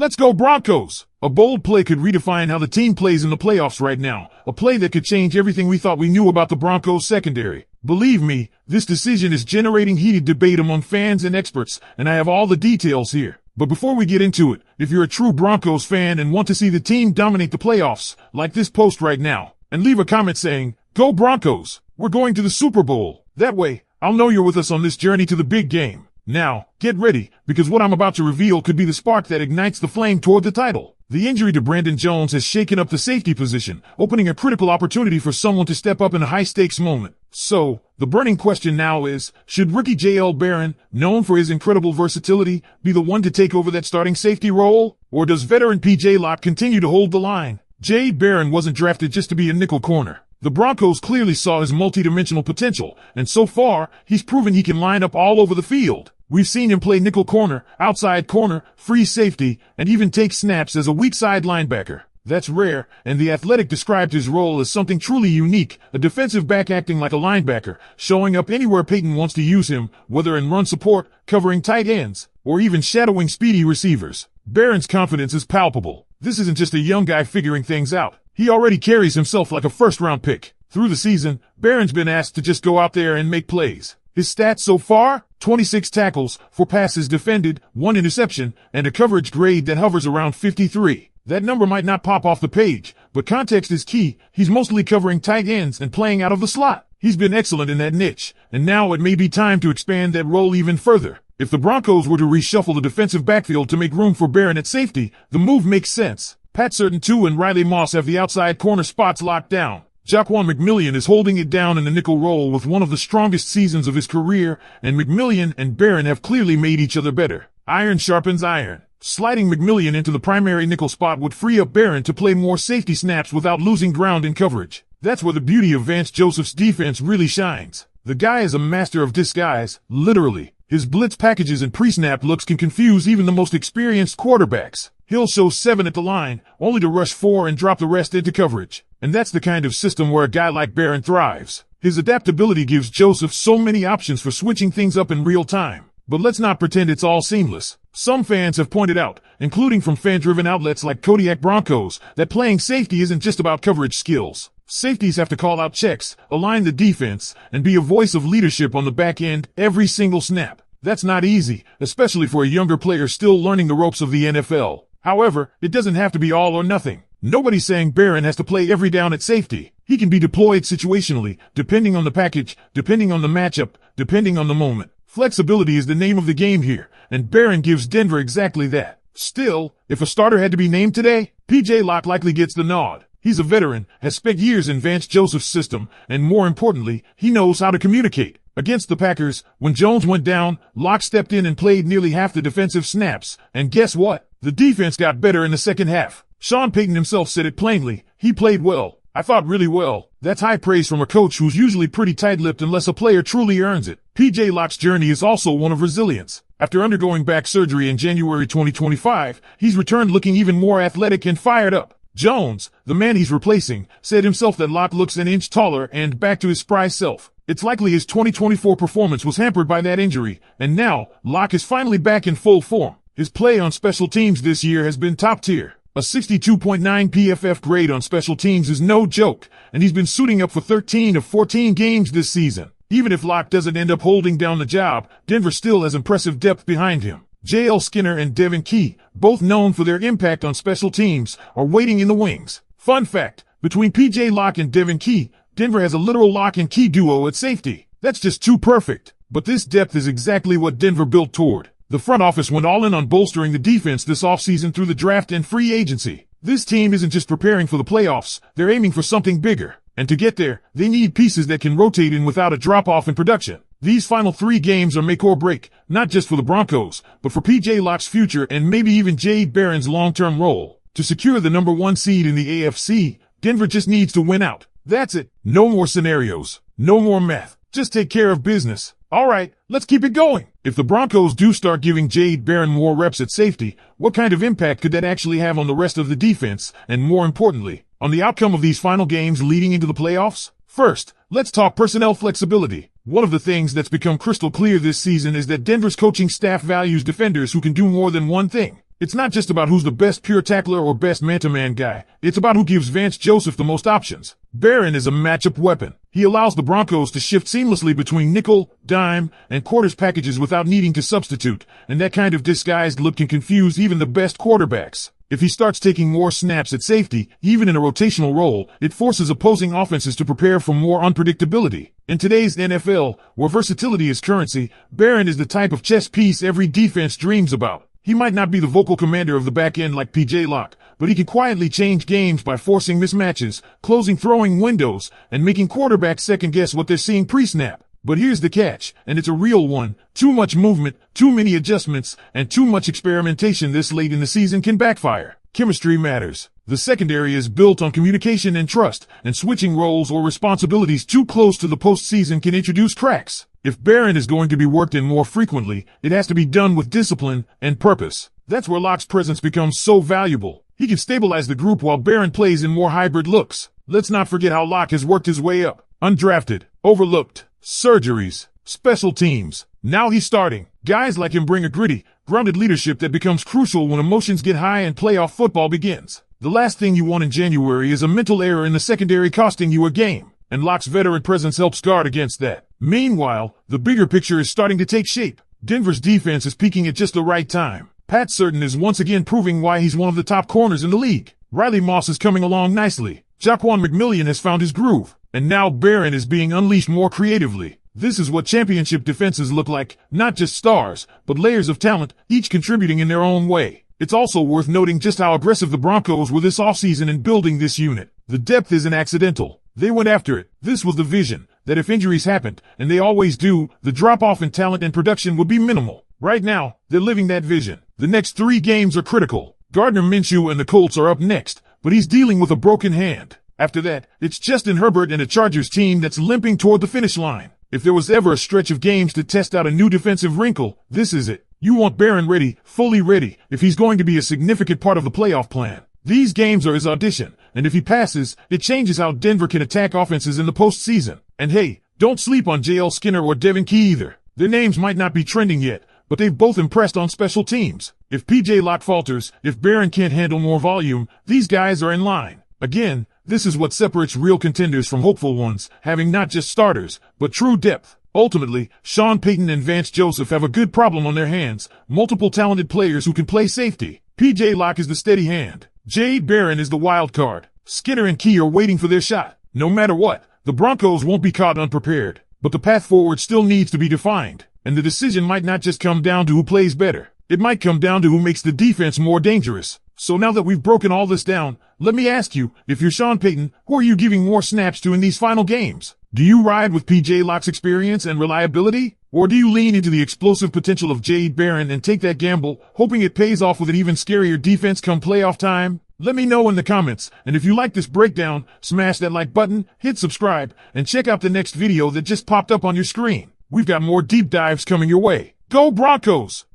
Let's go Broncos! A bold play could redefine how the team plays in the playoffs right now. A play that could change everything we thought we knew about the Broncos secondary. Believe me, this decision is generating heated debate among fans and experts, and I have all the details here. But before we get into it, if you're a true Broncos fan and want to see the team dominate the playoffs, like this post right now, and leave a comment saying, "Go Broncos! We're going to the Super Bowl." That way, I'll know you're with us on this journey to the big game. Now, get ready, because what I'm about to reveal could be the spark that ignites the flame toward the title. The injury to Brandon Jones has shaken up the safety position, opening a critical opportunity for someone to step up in a high-stakes moment. So, the burning question now is, should rookie J.L. Barron, known for his incredible versatility, be the one to take over that starting safety role? Or does veteran P.J. Locke continue to hold the line? J. Barron wasn't drafted just to be a nickel corner. The Broncos clearly saw his multi-dimensional potential, and so far, he's proven he can line up all over the field. We've seen him play nickel corner, outside corner, free safety, and even take snaps as a weak side linebacker. That's rare, and The Athletic described his role as something truly unique, a defensive back acting like a linebacker, showing up anywhere Payton wants to use him, whether in run support, covering tight ends, or even shadowing speedy receivers. Barron's confidence is palpable. This isn't just a young guy figuring things out. He already carries himself like a first-round pick. Through the season, Barron's been asked to just go out there and make plays. His stats so far? 26 tackles, 4 passes defended, 1 interception, and a coverage grade that hovers around 53. That number might not pop off the page, but context is key. He's mostly covering tight ends and playing out of the slot. He's been excellent in that niche, and now it may be time to expand that role even further. If the Broncos were to reshuffle the defensive backfield to make room for Barron at safety, the move makes sense. Pat Surtain II and Riley Moss have the outside corner spots locked down. Jaquan McMillian is holding it down in the nickel role with one of the strongest seasons of his career, and McMillian and Barron have clearly made each other better. Iron sharpens iron. Sliding McMillian into the primary nickel spot would free up Barron to play more safety snaps without losing ground in coverage. That's where the beauty of Vance Joseph's defense really shines. The guy is a master of disguise, literally. His blitz packages and pre-snap looks can confuse even the most experienced quarterbacks. He'll show 7 at the line, only to rush 4 and drop the rest into coverage. And that's the kind of system where a guy like Barron thrives. His adaptability gives Joseph so many options for switching things up in real time. But let's not pretend it's all seamless. Some fans have pointed out, including from fan-driven outlets like Kodiak Broncos, that playing safety isn't just about coverage skills. Safeties have to call out checks, align the defense, and be a voice of leadership on the back end every single snap. That's not easy, especially for a younger player still learning the ropes of the NFL. However, it doesn't have to be all or nothing. Nobody's saying Barron has to play every down at safety. He can be deployed situationally, depending on the package, depending on the matchup, depending on the moment. Flexibility is the name of the game here, and Barron gives Denver exactly that. Still, if a starter had to be named today, P.J. Locke likely gets the nod. He's a veteran, has spent years in Vance Joseph's system, and more importantly, he knows how to communicate. Against the Packers, when Jones went down, Locke stepped in and played nearly half the defensive snaps, and guess what? The defense got better in the second half. Sean Payton himself said it plainly. He played well. I thought really well. That's high praise from a coach who's usually pretty tight-lipped unless a player truly earns it. P.J. Locke's journey is also one of resilience. After undergoing back surgery in January 2025, he's returned looking even more athletic and fired up. Jones, the man he's replacing, said himself that Locke looks an inch taller and back to his spry self. It's likely his 2024 performance was hampered by that injury, and now, Locke is finally back in full form. His play on special teams this year has been top tier. A 62.9 PFF grade on special teams is no joke, and he's been suiting up for 13 of 14 games this season. Even if Locke doesn't end up holding down the job, Denver still has impressive depth behind him. J.L. Skinner and Devin Key, both known for their impact on special teams, are waiting in the wings. Fun fact, between P.J. Locke and Devin Key, Denver has a literal Locke and Key duo at safety. That's just too perfect. But this depth is exactly what Denver built toward. The front office went all in on bolstering the defense this offseason through the draft and free agency. This team isn't just preparing for the playoffs, they're aiming for something bigger. And to get there, they need pieces that can rotate in without a drop-off in production. These final 3 games are make or break, not just for the Broncos, but for P.J. Locke's future and maybe even J. Barron's long-term role. To secure the number 1 seed in the AFC, Denver just needs to win out. That's it. No more scenarios. No more math. Just take care of business. All right, let's keep it going. If the Broncos do start giving Jade Barron more reps at safety, what kind of impact could that actually have on the rest of the defense, and more importantly, on the outcome of these final games leading into the playoffs? First, let's talk personnel flexibility. One of the things that's become crystal clear this season is that Denver's coaching staff values defenders who can do more than one thing. It's not just about who's the best pure tackler or best man-to-man guy. It's about who gives Vance Joseph the most options. Barron is a matchup weapon. He allows the Broncos to shift seamlessly between nickel, dime, and quarters packages without needing to substitute, and that kind of disguised look can confuse even the best quarterbacks. If he starts taking more snaps at safety, even in a rotational role, it forces opposing offenses to prepare for more unpredictability. In today's NFL, where versatility is currency, Barron is the type of chess piece every defense dreams about. He might not be the vocal commander of the back end like P.J. Locke, but he can quietly change games by forcing mismatches, closing throwing windows, and making quarterbacks second-guess what they're seeing pre-snap. But here's the catch, and it's a real one. Too much movement, too many adjustments, and too much experimentation this late in the season can backfire. Chemistry matters. The secondary is built on communication and trust, and switching roles or responsibilities too close to the postseason can introduce cracks. If Barron is going to be worked in more frequently, it has to be done with discipline and purpose. That's where Locke's presence becomes so valuable. He can stabilize the group while Barron plays in more hybrid looks. Let's not forget how Locke has worked his way up. Undrafted, overlooked, surgeries, special teams. Now he's starting. Guys like him bring a gritty, grounded leadership that becomes crucial when emotions get high and playoff football begins. The last thing you want in January is a mental error in the secondary costing you a game, and Locke's veteran presence helps guard against that. Meanwhile, the bigger picture is starting to take shape. Denver's defense is peaking at just the right time. Pat Surtain is once again proving why he's one of the top corners in the league. Riley Moss is coming along nicely. Jaquan McMillian has found his groove, and now Barron is being unleashed more creatively. This is what championship defenses look like, not just stars, but layers of talent, each contributing in their own way. It's also worth noting just how aggressive the Broncos were this offseason in building this unit. The depth isn't accidental. They went after it. This was the vision, that if injuries happened, and they always do, the drop-off in talent and production would be minimal. Right now, they're living that vision. The next 3 games are critical. Gardner Minshew and the Colts are up next, but he's dealing with a broken hand. After that, it's Justin Herbert and a Chargers team that's limping toward the finish line. If there was ever a stretch of games to test out a new defensive wrinkle, this is it. You want Barron ready, fully ready, if he's going to be a significant part of the playoff plan. These games are his audition, and if he passes, it changes how Denver can attack offenses in the postseason. And hey, don't sleep on J.L. Skinner or Devin Key either. Their names might not be trending yet, but they've both impressed on special teams. If P.J. Locke falters, if Barron can't handle more volume, these guys are in line. Again, this is what separates real contenders from hopeful ones, having not just starters, but true depth. Ultimately, Sean Payton and Vance Joseph have a good problem on their hands, multiple talented players who can play safety. P.J. Locke is the steady hand. Jade Barron is the wild card. Skinner and Key are waiting for their shot. No matter what, the Broncos won't be caught unprepared. But the path forward still needs to be defined, and the decision might not just come down to who plays better. It might come down to who makes the defense more dangerous. So now that we've broken all this down, let me ask you, if you're Sean Payton, who are you giving more snaps to in these final games? Do you ride with P.J. Locke's experience and reliability? Or do you lean into the explosive potential of Jade Barron and take that gamble, hoping it pays off with an even scarier defense come playoff time? Let me know in the comments, and if you like this breakdown, smash that like button, hit subscribe, and check out the next video that just popped up on your screen. We've got more deep dives coming your way. Go Broncos!